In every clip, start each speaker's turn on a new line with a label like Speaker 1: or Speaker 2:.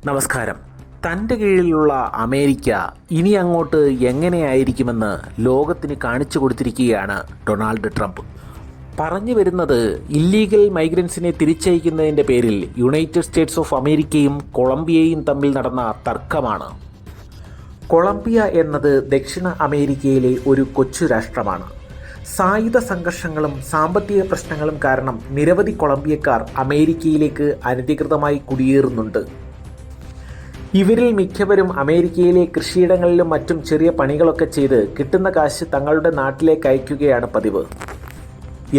Speaker 1: നമസ്കാരം. തൻ്റെ കീഴിലുള്ള അമേരിക്ക ഇനി അങ്ങോട്ട് എങ്ങനെയായിരിക്കുമെന്ന് ലോകത്തിന് കാണിച്ചു കൊടുത്തിരിക്കുകയാണ് ഡൊണാൾഡ് ട്രംപ്. പറഞ്ഞു വരുന്നത് ഇല്ലീഗൽ മൈഗ്രൻസിനെ തിരിച്ചയക്കുന്നതിൻ്റെ പേരിൽ യുണൈറ്റഡ് സ്റ്റേറ്റ്സ് ഓഫ് അമേരിക്കയും കൊളംബിയയും തമ്മിൽ നടന്ന തർക്കമാണ്. കൊളംബിയ എന്നത് ദക്ഷിണ അമേരിക്കയിലെ ഒരു കൊച്ചു രാഷ്ട്രമാണ്. സായുധ സംഘർഷങ്ങളും സാമ്പത്തിക പ്രശ്നങ്ങളും കാരണം നിരവധി കൊളംബിയക്കാർ അമേരിക്കയിലേക്ക് അനധികൃതമായി കുടിയേറുന്നുണ്ട്. ഇവരിൽ മിക്കവരും അമേരിക്കയിലെ കൃഷിയിടങ്ങളിലും മറ്റും ചെറിയ പണികളൊക്കെ ചെയ്ത് കിട്ടുന്ന കാശ് തങ്ങളുടെ നാട്ടിലേക്ക് അയക്കുകയാണ് പതിവ്.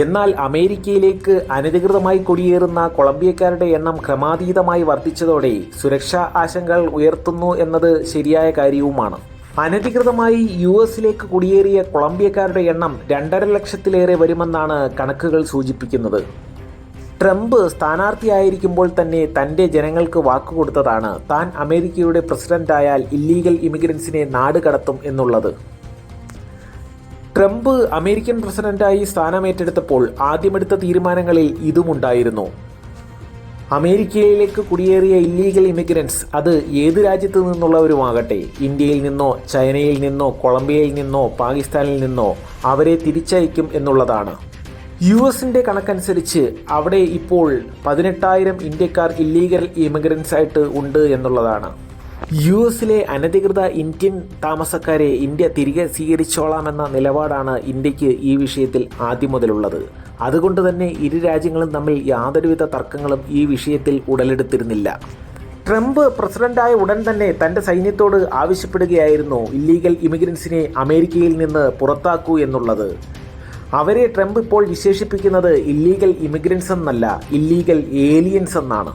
Speaker 1: എന്നാൽ അമേരിക്കയിലേക്ക് അനധികൃതമായി കുടിയേറുന്ന കൊളംബിയക്കാരുടെ എണ്ണം ക്രമാതീതമായി വർദ്ധിച്ചതോടെ സുരക്ഷാ ആശങ്കകൾ ഉയർത്തുന്നു എന്നത് ശരിയായ കാര്യവുമാണ്. അനധികൃതമായി US കുടിയേറിയ കൊളംബിയക്കാരുടെ എണ്ണം 2.5 ലക്ഷത്തിലേറെ വരുമെന്നാണ് കണക്കുകൾ സൂചിപ്പിക്കുന്നത്. ട്രംപ് സ്ഥാനാർത്ഥിയായിരിക്കുമ്പോൾ തന്നെ തൻ്റെ ജനങ്ങൾക്ക് വാക്കുകൊടുത്തതാണ് താൻ അമേരിക്കയുടെ പ്രസിഡന്റായാൽ ഇല്ലീഗൽ ഇമിഗ്രൻസിനെ നാട് കടത്തും എന്നുള്ളത്. ട്രംപ് അമേരിക്കൻ പ്രസിഡന്റായി സ്ഥാനമേറ്റെടുത്തപ്പോൾ ആദ്യമെടുത്ത തീരുമാനങ്ങളിൽ ഇതുമുണ്ടായിരുന്നു. അമേരിക്കയിലേക്ക് കുടിയേറിയ ഇല്ലീഗൽ ഇമിഗ്രൻസ് അത് ഏത് രാജ്യത്തു നിന്നുള്ളവരുമാകട്ടെ, ഇന്ത്യയിൽ നിന്നോ ചൈനയിൽ നിന്നോ കൊളംബിയയിൽ നിന്നോ പാകിസ്ഥാനിൽ നിന്നോ, അവരെ തിരിച്ചയക്കും എന്നുള്ളതാണ്. US കണക്കനുസരിച്ച് അവിടെ ഇപ്പോൾ 18,000 ഇന്ത്യക്കാർ ഇല്ലീഗൽ ഇമിഗ്രൻസ് ആയിട്ട് ഉണ്ട് എന്നുള്ളതാണ്. US അനധികൃത ഇന്ത്യൻ താമസക്കാരെ ഇന്ത്യ തിരികെ സ്വീകരിച്ചോളാമെന്ന നിലപാടാണ് ഇന്ത്യക്ക് ഈ വിഷയത്തിൽ ആദ്യം മുതലുള്ളത്. അതുകൊണ്ട് തന്നെ ഇരു രാജ്യങ്ങളും തമ്മിൽ യാതൊരുവിധ തർക്കങ്ങളും ഈ വിഷയത്തിൽ ഉടലെടുത്തിരുന്നില്ല. ട്രംപ് പ്രസിഡന്റായ ഉടൻ തന്നെ തൻ്റെ സൈന്യത്തോട് ആവശ്യപ്പെടുകയായിരുന്നു ഇല്ലീഗൽ ഇമിഗ്രൻസിനെ അമേരിക്കയിൽ നിന്ന് പുറത്താക്കൂ എന്നുള്ളത്. അവരെ ട്രംപ് ഇപ്പോൾ വിശേഷിപ്പിക്കുന്നത് ഇല്ലീഗൽ ഇമിഗ്രൻസ് എന്നല്ല, ഇല്ലീഗൽ ഏലിയൻസ് എന്നാണ്.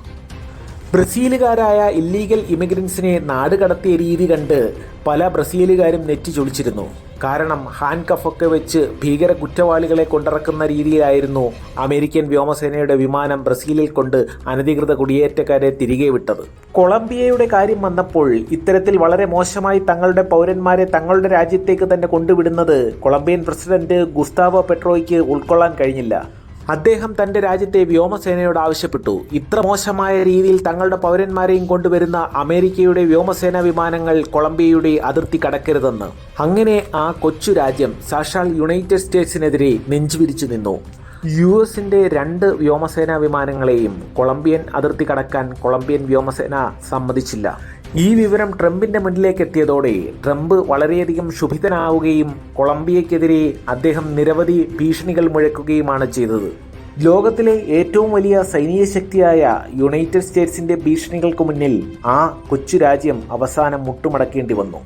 Speaker 1: ബ്രസീലുകാരായ ഇല്ലീഗൽ ഇമിഗ്രൻസിനെ നാട് കടത്തിയ രീതി കണ്ട് പല ബ്രസീലുകാരും നെറ്റി ചൊളിച്ചിരുന്നു. കാരണം ഹാൻഡ് കഫൊക്കെ വെച്ച് ഭീകര കുറ്റവാളികളെ കൊണ്ടിറക്കുന്ന രീതിയിലായിരുന്നു അമേരിക്കൻ വ്യോമസേനയുടെ വിമാനം ബ്രസീലിൽ കൊണ്ട് അനധികൃത കുടിയേറ്റക്കാരെ തിരികെ വിട്ടത്. കൊളംബിയയുടെ കാര്യം വന്നപ്പോൾ ഇത്തരത്തിൽ വളരെ മോശമായി തങ്ങളുടെ പൗരന്മാരെ തങ്ങളുടെ രാജ്യത്തേക്ക് തന്നെ കൊണ്ടുവിടുന്നത് കൊളംബിയൻ പ്രസിഡന്റ് ഗുസ്താവോ പെട്രോയ്ക്ക് ഉൾക്കൊള്ളാൻ കഴിഞ്ഞില്ല. അദ്ദേഹം തൻ്റെ രാജ്യത്തെ വ്യോമസേനയോട് ആവശ്യപ്പെട്ടു, ഇത്ര മോശമായ രീതിയിൽ തങ്ങളുടെ പൗരന്മാരെയും കൊണ്ടുവരുന്ന അമേരിക്കയുടെ വ്യോമസേനാ വിമാനങ്ങൾ കൊളംബിയയുടെ അതിർത്തി കടക്കരുതെന്ന്. അങ്ങനെ ആ കൊച്ചു രാജ്യം സാക്ഷാൽ യുണൈറ്റഡ് സ്റ്റേറ്റ്സിനെതിരെ നെഞ്ചുവിരിച്ചു നിന്നു. US 2 വ്യോമസേനാ വിമാനങ്ങളെയും കൊളംബിയൻ അതിർത്തി കടക്കാൻ കൊളംബിയൻ വ്യോമസേന സമ്മതിച്ചില്ല. ഈ വിവരം ട്രംപിന്റെ മുന്നിലേക്ക് എത്തിയതോടെ ട്രംപ് വളരെയധികം ക്ഷുഭിതനാവുകയും കൊളംബിയക്കെതിരെ അദ്ദേഹം നിരവധി ഭീഷണികൾ മുഴക്കുകയുമാണ് ചെയ്തത്. ലോകത്തിലെ ഏറ്റവും വലിയ സൈനിക ശക്തിയായ യുണൈറ്റഡ് സ്റ്റേറ്റ്സിന്റെ ഭീഷണികൾക്ക് മുന്നിൽ ആ കൊച്ചു രാജ്യം അവസാനം മുട്ടുമടക്കേണ്ടി വന്നു.